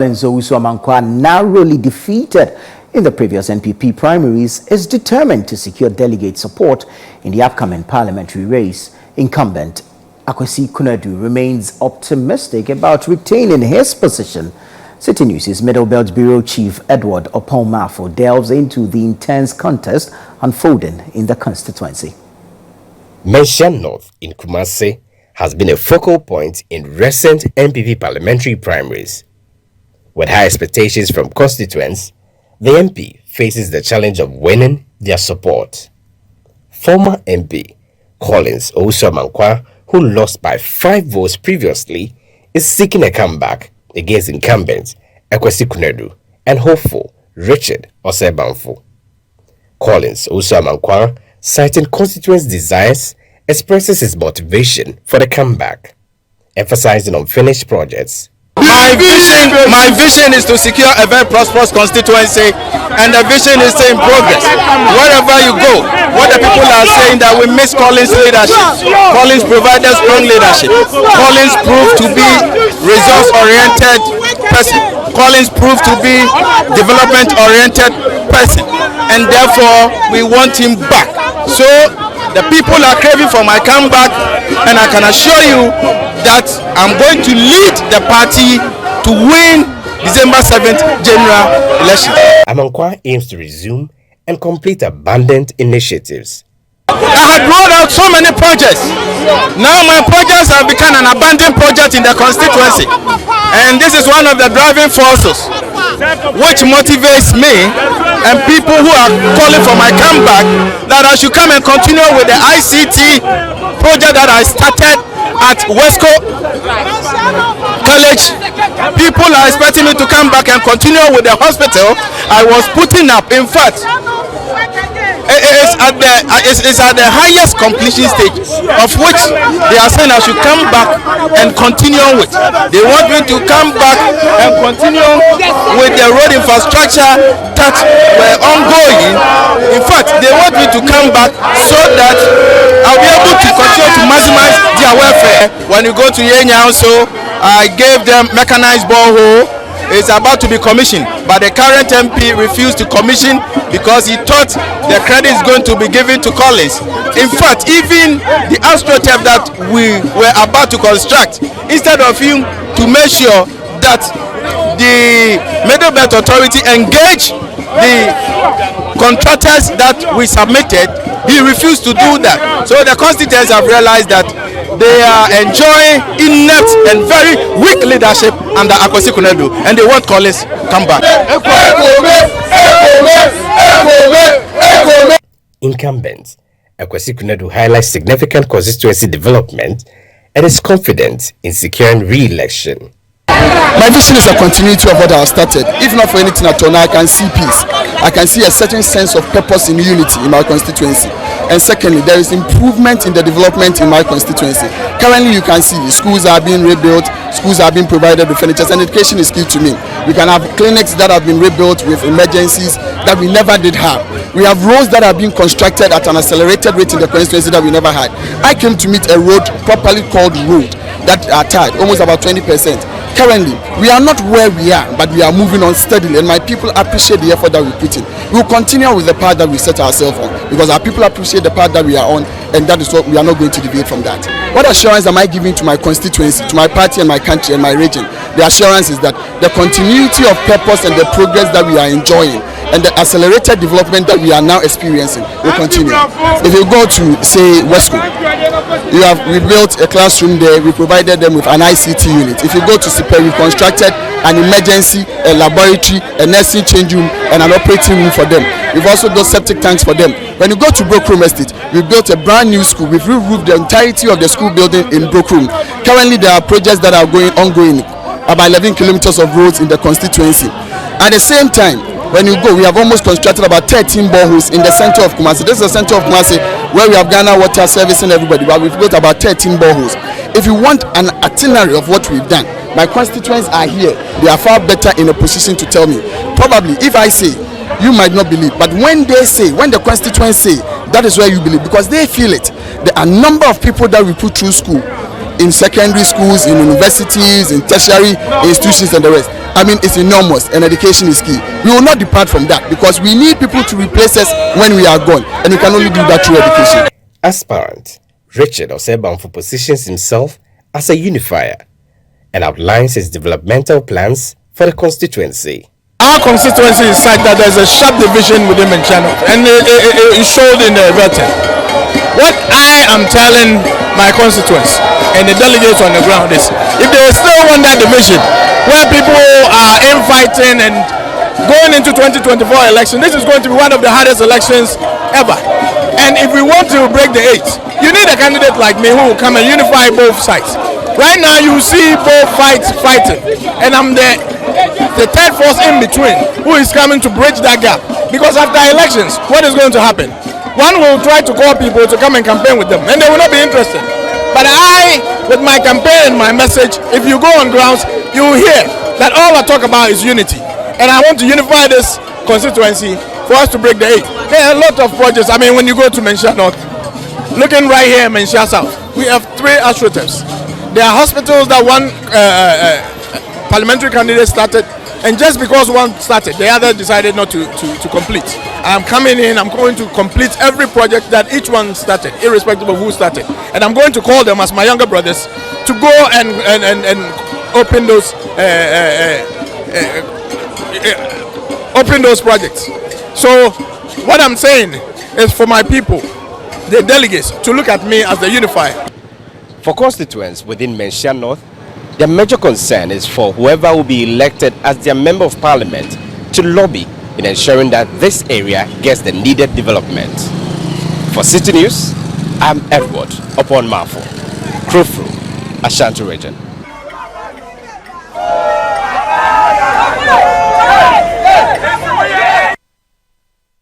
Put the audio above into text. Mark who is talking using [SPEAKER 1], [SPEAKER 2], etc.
[SPEAKER 1] Amankwa, narrowly defeated in the previous NPP primaries, is determined to secure delegate support in the upcoming parliamentary race. Incumbent Akwesi Kunadu remains optimistic about retaining his position. Citi News' Middle Belt Bureau Chief Edward Oponmafo delves into the intense contest unfolding in the constituency.
[SPEAKER 2] Mention North in Kumasi has been a focal point in recent NPP parliamentary primaries. With high expectations from constituents, the MP faces the challenge of winning their support. Former MP Collins Owusu-Amankwa, who lost by 5 votes previously, is seeking a comeback against incumbent Akwesi Kunadu and hopeful Richard Osei-Banfo. Collins Owusu-Amankwa, citing constituents' desires, expresses his motivation for the comeback, emphasizing unfinished projects.
[SPEAKER 3] My vision is to secure a very prosperous constituency, and the vision is still in progress. Wherever you go, what the people are saying that we miss Collins' leadership. Collins provided strong leadership. Collins proved to be resource-oriented person. Collins proved to be development-oriented person, and therefore we want him back. So the people are craving for my comeback, and I can assure you that I'm going to lead the party to win December 7th general election.
[SPEAKER 2] Amankwa aims to resume and complete abandoned initiatives.
[SPEAKER 3] I had rolled out so many projects. Now my projects have become an abandoned project in the constituency. And this is one of the driving forces which motivates me and people who are calling for my comeback, that I should come and continue with the ICT project that I started at Wesco College. People are expecting me to come back and continue with the hospital I was putting up. In fact, it's at the highest completion stage, of which they are saying I should come back and continue with. They want me to come back and continue with the road infrastructure that were ongoing. In fact, they want me to come back so that I'll be able to continue to maximize their welfare. When you go to Yenya also, I gave them mechanized borehole. It's about to be commissioned, but the current MP refused to commission because he thought the credit is going to be given to Collins. In fact, even the AstroTurf that we were about to construct, instead of him to make sure that the Middle Belt Authority engage the contractors that we submitted, he refused to do that. So the constituents have realized that they are enjoying inept and very weak leadership under Akwesi Kunadu, and they want Collins come back.
[SPEAKER 2] Incumbent Akwesi Kunadu highlights significant constituency development and is confident in securing re-election.
[SPEAKER 4] My vision is a continuity of what I started. If not for anything at all, now I can see peace. I can see a certain sense of purpose in unity in my constituency. And secondly, there is improvement in the development in my constituency. Currently, you can see schools are being rebuilt, schools are being provided with furniture, and education is key to me. We can have clinics that have been rebuilt with emergencies that we never did have. We have roads that are being constructed at an accelerated rate in the constituency that we never had. I came to meet a road properly called road that are tied, almost about 20%. Currently, we are not where we are, but we are moving on steadily, and my people appreciate the effort that we put in. We will continue with the path that we set ourselves on, because our people appreciate the path that we are on, and that is what we are not going to deviate from that. What assurance am I giving to my constituency, to my party and my country and my region? The assurance is that the continuity of purpose and the progress that we are enjoying and the accelerated development that we are now experiencing will continue. If you go to, say, Wesco, we built a classroom there, we provided them with an ICT unit. If you go to Citi, we constructed an emergency, a laboratory, a nursing change room, and an operating room for them. We've also got septic tanks for them. When you go to Brokroom Estate, we built a brand new school. We've re-roofed the entirety of the school building in Brokroom. Currently, there are projects that are ongoing, about 11 kilometers of roads in the constituency. At the same time, when you go, we have almost constructed about 13 boreholes in the center of Kumasi. This is the center of Kumasi where we have Ghana Water servicing everybody, but we've got about 13 boreholes. If you want an itinerary of what we've done, my constituents are here. They are far better in a position to tell me. Probably, if I say, you might not believe, but when they say, when the constituents say, that is where you believe, because they feel it. There are a number of people that we put through school, in secondary schools, in universities, in tertiary institutions and the rest. is enormous, and education is key. We will not depart from that because we need people to replace us when we are gone, and we can only do that through education.
[SPEAKER 2] Aspirant Richard Osebanfo positions himself as a unifier and outlines his developmental plans for the constituency.
[SPEAKER 3] Our constituency is such that there's a sharp division within Menchano, and it showed in the voting. What I am telling my constituents and the delegates on the ground is, if they still want that division, where people are infighting and going into 2024 election, this is going to be one of the hardest elections ever. And if we want to break the eight, you need a candidate like me who will come and unify both sides. Right now, you see both sides fighting, and I'm the third force in between who is coming to bridge that gap. Because after elections, what is going to happen? One will try to call people to come and campaign with them, and they will not be interested. But I, with my campaign and my message, if you go on grounds, you will hear that all I talk about is unity. And I want to unify this constituency for us to break the eight. There are a lot of projects. I mean, when you go to Menchia North, looking right here in Menchia South, we have 3 astroturfs. There are hospitals that one parliamentary candidate started, and just because one started, the other decided not to complete. I'm coming in, I'm going to complete every project that each one started, irrespective of who started. And I'm going to call them as my younger brothers to go and open those projects. So what I'm saying is for my people, the delegates, to look at me as the unifier.
[SPEAKER 2] For constituents within Menchia North, their major concern is for whoever will be elected as their member of parliament to lobby in ensuring that this area gets the needed development. For Citi News, I'm Edward Upon Mafo, Krofro, Ashanti Region.